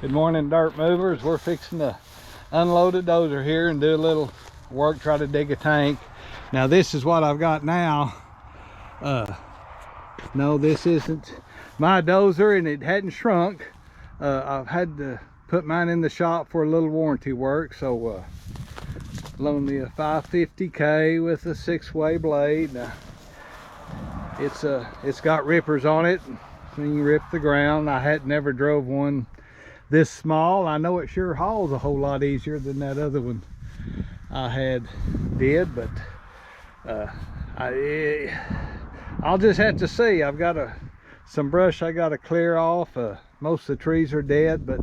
Good morning, dirt movers. We're fixing to unload a dozer here and do a little work, try to dig a tank. Now this is what I've got now. No, this isn't my dozer, and it hadn't shrunk. I've had to put mine in the shop for a little warranty work, so loaned me a 550K with a 6-way blade. Now, it's got rippers on it, so you can rip the ground. I had never drove one this small. I know it sure hauls a whole lot easier than that other one I did, but I'll just have to see. I've got some brush I got to clear off. Most of the trees are dead, but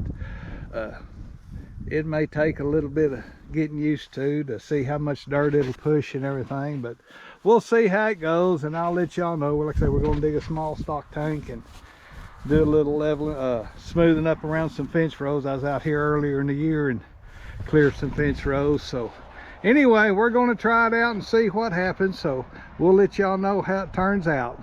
it may take a little bit of getting used to see how much dirt it'll push and everything, but we'll see how it goes, and I'll let y'all know. Like I said, we're going to dig a small stock tank and do a little leveling, smoothing up around some fence rows. I was out here earlier in the year and cleared some fence rows. So anyway, we're going to try it out and see what happens, so we'll let y'all know how it turns out.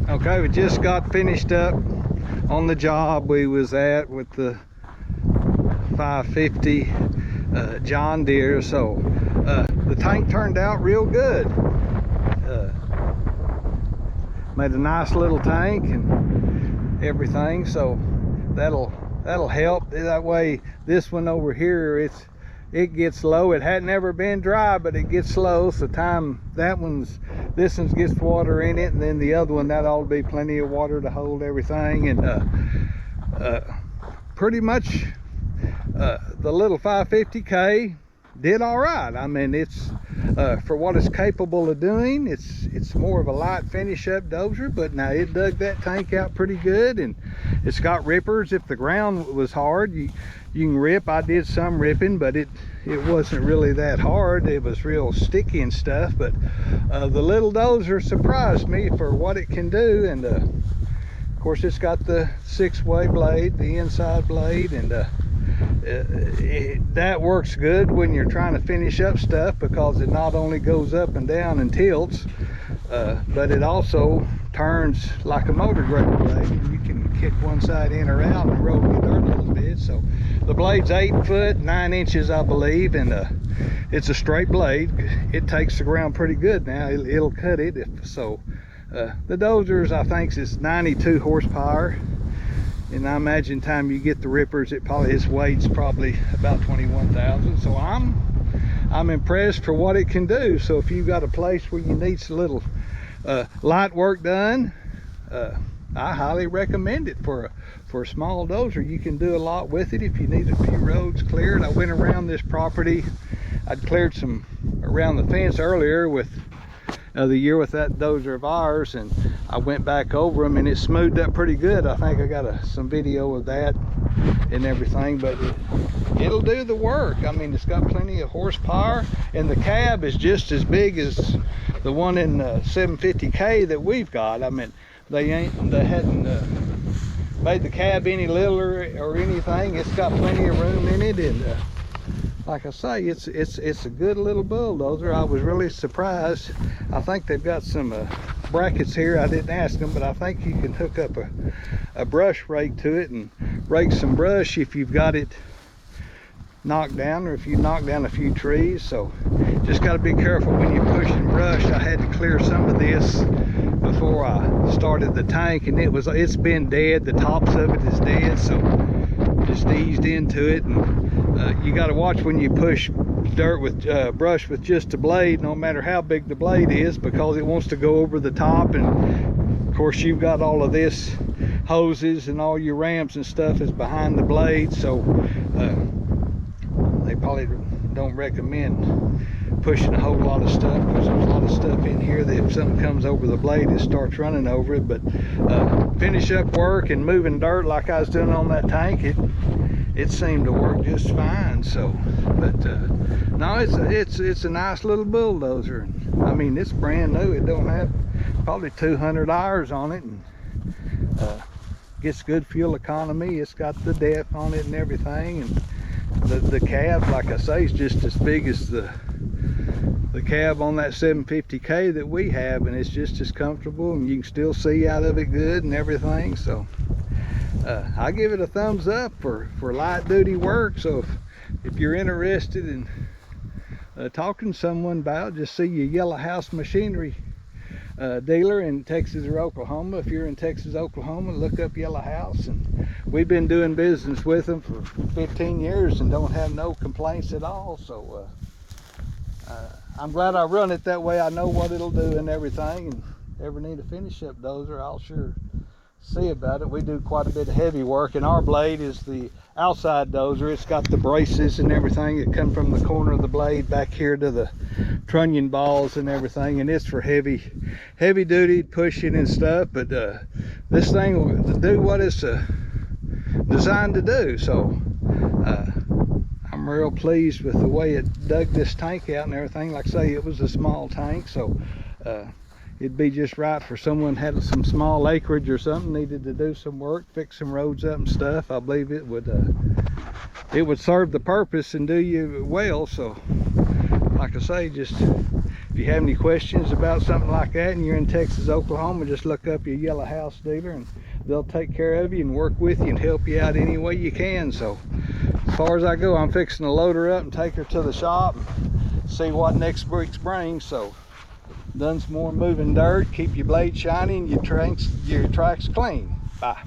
Okay, we just got finished up on the job we was at with the 550 John Deere. So the tank turned out real good. Made a nice little tank and everything, so that'll help. That way this one over here, it gets low. It hadn't ever been dry, but it gets low. So this one gets water in it, and then the other one, that ought to be plenty of water to hold everything. And pretty much the little 550K did all right. I mean, it's for what it's capable of doing, it's more of a light finish up dozer, but now it dug that tank out pretty good, and it's got rippers. If the ground was hard, you can rip. I did some ripping, but it wasn't really that hard. It was real sticky and stuff. But the little dozer surprised me for what it can do. And of course, it's got the 6-way blade, the inside blade, and that works good when you're trying to finish up stuff, because it not only goes up and down and tilts, but it also turns like a motor grader blade. You can kick one side in or out and roll your dirt a little bit. So the blade's 8 foot 9 inches, I believe, and it's a straight blade. It takes the ground pretty good now. It'll cut it. So the dozers, I think, is 92 horsepower. And I imagine time you get the rippers, its weight's probably about 21,000. So I'm impressed for what it can do. So if you've got a place where you need some little light work done, I highly recommend it for a small dozer. You can do a lot with it if you need a few roads cleared. I went around this property. I'd cleared some around the fence earlier with the year with that dozer of ours, and I went back over them, and it smoothed up pretty good. I think I got some video of that and everything, but it'll do the work. I mean, it's got plenty of horsepower, and the cab is just as big as the one in 750K that we've got. I mean, they hadn't made the cab any littler or anything. It's got plenty of room in it, and like I say, it's a good little bulldozer. I was really surprised. I think they've got some brackets here. I didn't ask them, but I think you can hook up a brush rake to it and rake some brush if you've got it knocked down, or if you knock down a few trees. So just got to be careful when you're pushing brush. I had to clear some of this before I started the tank, and it's been dead. The tops of it is dead, so just eased into it. And you got to watch when you push dirt with brush with just a blade, no matter how big the blade is, because it wants to go over the top. And of course, you've got all of this hoses and all your ramps and stuff is behind the blade, so they probably don't recommend pushing a whole lot of stuff, because there's a lot of stuff in here that if something comes over the blade, it starts running over it. But finish up work and moving dirt like I was doing on that tank, it seemed to work just fine. So, but no, it's a nice little bulldozer. I mean, it's brand new. It don't have probably 200 hours on it, and gets good fuel economy. It's got the depth on it and everything, and the cab, like I say, is just as big as the cab on that 750K that we have, and it's just as comfortable, and you can still see out of it good and everything. So I give it a thumbs up for light duty work. So if you're interested in talking to someone about, just see your Yellow House Machinery dealer in Texas or Oklahoma. If you're in Texas, Oklahoma, look up Yellow House. And we've been doing business with them for 15 years and don't have no complaints at all. So I'm glad I run it that way. I know what it'll do and everything. And ever need a finish up dozer, I'll sure see about it. We do quite a bit of heavy work, and our blade is the outside dozer. It's got the braces and everything that come from the corner of the blade back here to the trunnion balls and everything, and it's for heavy duty pushing and stuff. But this thing will do what it's designed to do. So I'm real pleased with the way it dug this tank out and everything. Like I say, it was a small tank, so it'd be just right for someone had some small acreage or something, needed to do some work, fix some roads up and stuff. I believe it would serve the purpose and do you well. So like I say, just if If you have any questions about something like that and you're in Texas, Oklahoma, just look up your Yellow House dealer and they'll take care of you and work with you and help you out any way you can. So as far as I go, I'm fixing to load her up and take her to the shop and see what next week's brings. So done some more moving dirt, keep your blade shiny and your tracks clean. Bye.